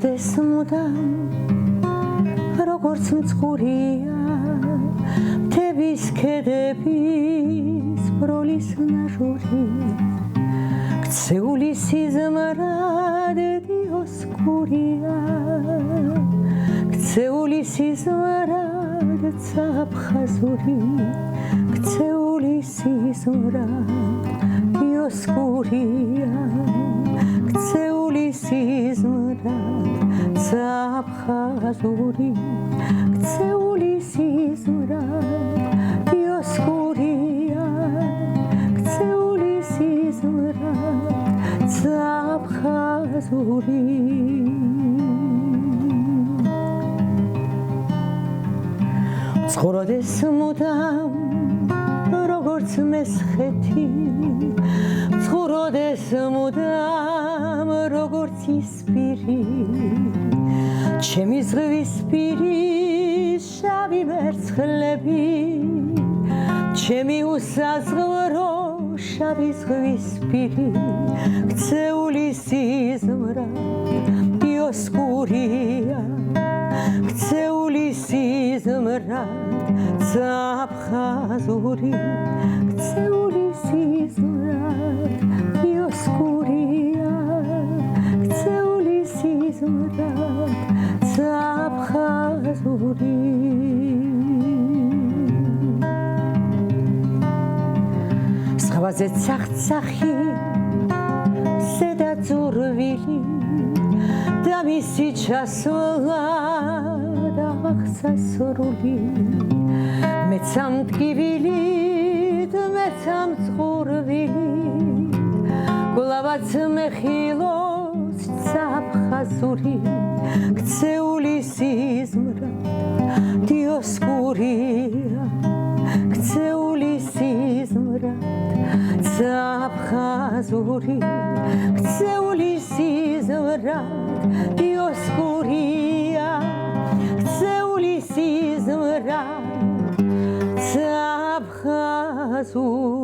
ცხოვრდეს მუდამ როგორც მწყურია მთების ქედების ბროლის ნაჟური ქცეული სიზმრად დიოსკურია ქცეული სიზმრად ცაფხაზური ქცეული სიზმრად დიოსკურია ქცეული სიზმრად ცაფხაზური ქცეული სიზმრად დიოსკურია ქცეული სიზმრად ცაფხაზური ცხოვრდეს მუდამ როგორც მესხეთი ცხოვრდეს მუდამ როგორც ისპირი ჩემი ზღვის პირი შავი მერცხლები ჩემი უსაზღვრო შავი ზღვის პირი ქცეული სიზმრად დიოსკურია ქცეული სიზმრად ცაფხაზური ქცეული სიზმრად დიოსკურია ქცეული სიზმრად ცაფხაზური ზღვაზე ცახცახი ზედა ძურვილი და მისი ჩასვლა და აღსასრული მეც ამ ტკივილით მეც ამ წყურვილით გულავაც მეხილოს ცაფხაზური ქცეული სიზმრად დიოსკურია ქცეული სიზმრად ცაფხაზური ქცეული სიზმრად დიოსკურია ქცეული სიზმრად ცაფხაზური